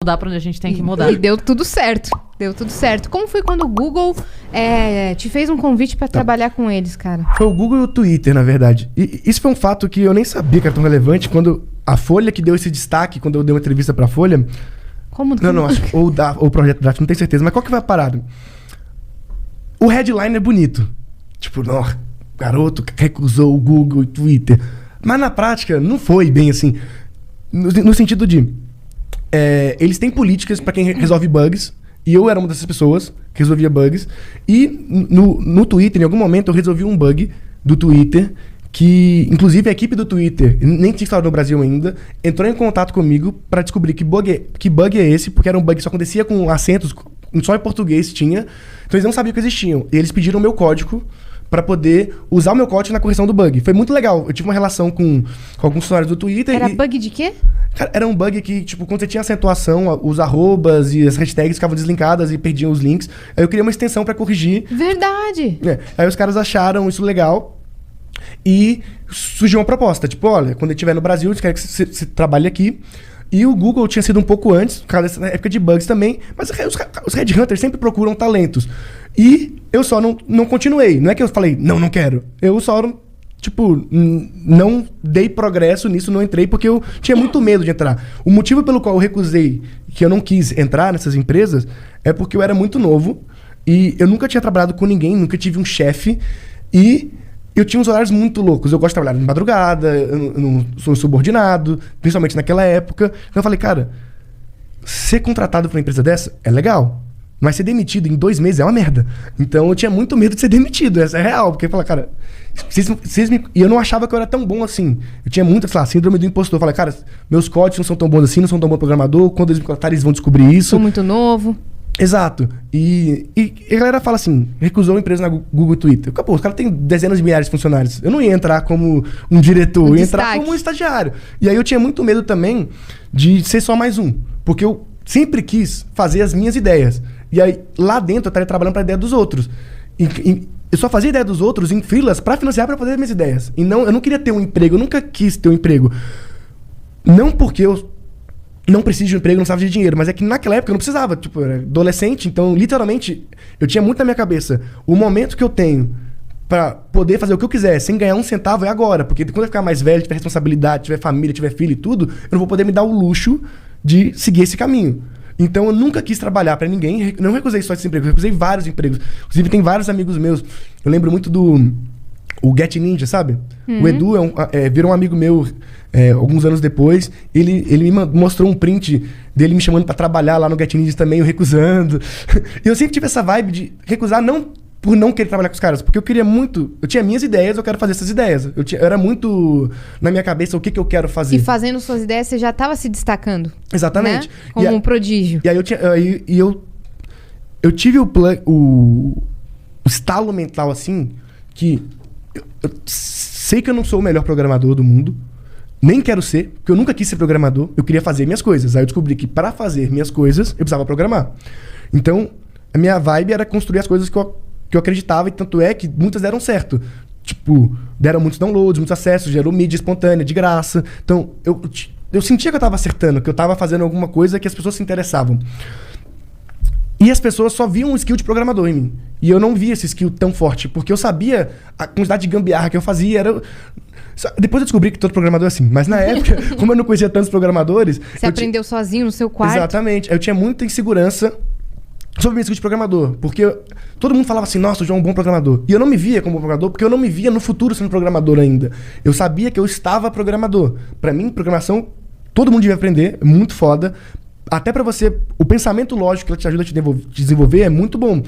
mudar pra onde a gente tem que mudar. E deu tudo certo. Deu tudo certo. Como foi quando o Google te fez um convite pra trabalhar com eles, cara? Foi o Google e o Twitter, na verdade. E isso foi um fato que eu nem sabia que era tão relevante. Quando a Folha que deu esse destaque, quando eu dei uma entrevista pra Folha... Como? Não, acho. Ou o Projeto Draft, não tenho certeza. Mas qual que vai a parada? O headline é bonito. Tipo, não, garoto recusou o Google e o Twitter. Mas na prática, não foi bem assim. No sentido de... eles têm políticas pra quem resolve bugs. E eu era uma dessas pessoas que resolvia bugs. E no Twitter, em algum momento, eu resolvi um bug do Twitter que, inclusive, a equipe do Twitter, nem tinha instalado no Brasil ainda, entrou em contato comigo pra descobrir que bug é esse, porque era um bug que só acontecia com acentos, só em português tinha. Então eles não sabiam que existiam. E eles pediram o meu código pra poder usar o meu código na correção do bug. Foi muito legal. Eu tive uma relação com alguns funcionários do Twitter. Era bug de quê? Cara, era um bug que, tipo, quando você tinha acentuação, os arrobas e as hashtags ficavam deslinkadas e perdiam os links. Aí eu criei uma extensão pra corrigir. Verdade! Aí os caras acharam isso legal e surgiu uma proposta. Tipo, olha, quando ele estiver no Brasil, eles querem que você trabalhe aqui. E o Google tinha sido um pouco antes, por causa dessa época de bugs também. Mas os headhunters sempre procuram talentos. E eu só não continuei. Não é que eu falei, não quero. Eu só... Tipo, não dei progresso nisso, não entrei, porque eu tinha muito medo de entrar. O motivo pelo qual eu recusei, que eu não quis entrar nessas empresas, é porque eu era muito novo e eu nunca tinha trabalhado com ninguém, nunca tive um chefe e eu tinha uns horários muito loucos. Eu gosto de trabalhar de madrugada, eu não sou subordinado, principalmente naquela época. Então eu falei, cara, ser contratado por uma empresa dessa é legal. Mas ser demitido em 2 meses é uma merda. Então eu tinha muito medo de ser demitido, essa é real. Porque eu falei, cara, e eu não achava que eu era tão bom assim. Eu tinha muita, sei lá, síndrome do impostor. Eu falei, cara, meus códigos não são tão bons assim, não são tão bom programador. Quando eles me contratarem, eles vão descobrir isso. Sou muito novo. Exato. E a galera fala assim, recusou a empresa na Google e Twitter. Pô, os caras têm dezenas de milhares de funcionários. Eu não ia entrar como um diretor, eu ia entrar como um estagiário. E aí eu tinha muito medo também de ser só mais um. Porque eu sempre quis fazer as minhas ideias. E aí, lá dentro, eu estaria trabalhando para a ideia dos outros. Eu só fazia ideia dos outros em freelas para financiar, para fazer as minhas ideias. E eu não queria ter um emprego, eu nunca quis ter um emprego. Não porque eu não preciso de um emprego, não precisava de dinheiro, mas é que naquela época eu não precisava. Tipo, eu era adolescente, então, literalmente, eu tinha muito na minha cabeça. O momento que eu tenho para poder fazer o que eu quiser, sem ganhar um centavo, é agora. Porque quando eu ficar mais velho, tiver responsabilidade, tiver família, tiver filho e tudo, eu não vou poder me dar o luxo de seguir esse caminho. Então eu nunca quis trabalhar pra ninguém, não recusei só esse emprego, eu recusei vários empregos. Inclusive tem vários amigos meus, eu lembro muito o Get Ninja, sabe? O Edu virou um amigo meu alguns anos depois, ele me mostrou um print dele me chamando pra trabalhar lá no Get Ninja também, eu recusando. E eu sempre tive essa vibe de recusar, não por não querer trabalhar com os caras, porque eu queria muito... Eu tinha minhas ideias, eu quero fazer essas ideias. Eu era muito na minha cabeça o que eu quero fazer. E fazendo suas ideias, você já estava se destacando. Exatamente. Né? Como um prodígio. E aí eu tive o estalo mental assim, que eu sei que eu não sou o melhor programador do mundo, nem quero ser, porque eu nunca quis ser programador, eu queria fazer minhas coisas. Aí eu descobri que para fazer minhas coisas, eu precisava programar. Então, a minha vibe era construir as coisas que eu acreditava, e tanto é que muitas deram certo. Tipo, deram muitos downloads, muitos acessos, gerou mídia espontânea, de graça. Então, eu sentia que eu estava acertando, que eu estava fazendo alguma coisa que as pessoas se interessavam. E as pessoas só viam um skill de programador em mim. E eu não via esse skill tão forte, porque eu sabia a quantidade de gambiarra que eu fazia. Depois eu descobri que todo programador é assim. Mas na época, como eu não conhecia tantos programadores... Você aprendeu sozinho no seu quarto? Exatamente. Eu tinha muita insegurança sobre o meu skill de programador, porque todo mundo falava assim, nossa, o João é um bom programador. E eu não me via como programador, porque eu não me via no futuro sendo programador ainda. Eu sabia que eu estava programador. Pra mim, programação, todo mundo devia aprender, é muito foda. Até pra você, o pensamento lógico que ela te ajuda a te desenvolver é muito bom.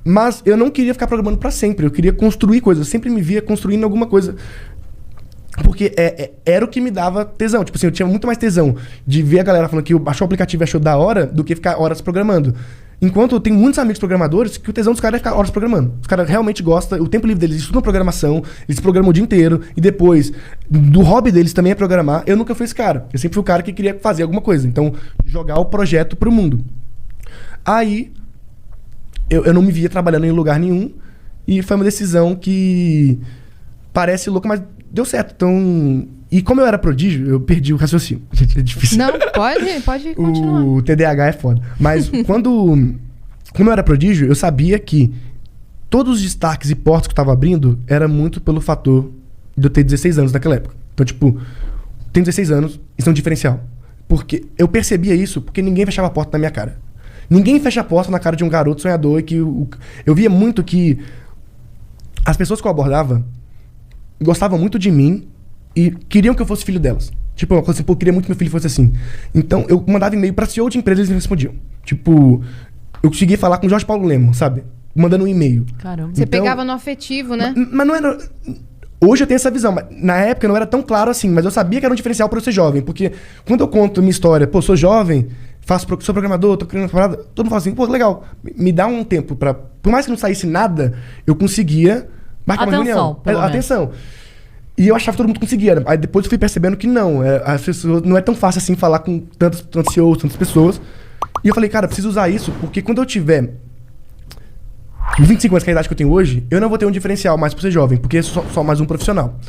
Mas eu não queria ficar programando pra sempre, eu queria construir coisas. Eu sempre me via construindo alguma coisa. Porque era o que me dava tesão. Tipo assim, eu tinha muito mais tesão de ver a galera falando que baixou o aplicativo e achou da hora, do que ficar horas programando. Enquanto eu tenho muitos amigos programadores que o tesão dos caras é ficar horas programando. Os caras realmente gostam, o tempo livre deles, eles estudam programação, eles programam o dia inteiro, e depois, do hobby deles também é programar. Eu nunca fui esse cara. Eu sempre fui o cara que queria fazer alguma coisa. Então, jogar o projeto pro mundo. Aí, eu não me via trabalhando em lugar nenhum, e foi uma decisão que parece louca, mas deu certo. Então, E como eu era prodígio, eu perdi o raciocínio. Gente, é difícil. Não, pode continuar. O TDAH é foda. Mas como eu era prodígio, eu sabia que todos os destaques e portas que eu tava abrindo era muito pelo fator de eu ter 16 anos naquela época. Então, tipo, tenho 16 anos, isso é um diferencial. Porque eu percebia isso porque ninguém fechava a porta na minha cara. Ninguém fecha a porta na cara de um garoto sonhador e que... Eu via muito que as pessoas que eu abordava gostavam muito de mim e queriam que eu fosse filho delas. Tipo, uma coisa assim, pô, eu queria muito que meu filho fosse assim. Então, eu mandava e-mail pra CEO de empresas e eles me respondiam. Tipo, eu consegui falar com o Jorge Paulo Lemo, sabe? Mandando um e-mail. Caramba. Você pegava no afetivo, né? Mas não era... Hoje eu tenho essa visão, mas na época não era tão claro assim, mas eu sabia que era um diferencial pra eu ser jovem, porque quando eu conto minha história, pô, sou jovem, sou programador, tô criando uma parada, todo mundo fala assim, pô, legal, me dá um tempo pra... Por mais que não saísse nada, eu conseguia marcar uma reunião. Atenção. E eu achava que todo mundo conseguia. Aí depois eu fui percebendo que não, as pessoas, não é tão fácil assim falar com tantos CEOs, tantas pessoas. E eu falei, cara, eu preciso usar isso, porque quando eu tiver 25 anos, que é a idade que eu tenho hoje, eu não vou ter um diferencial mais por ser jovem, porque sou só mais um profissional.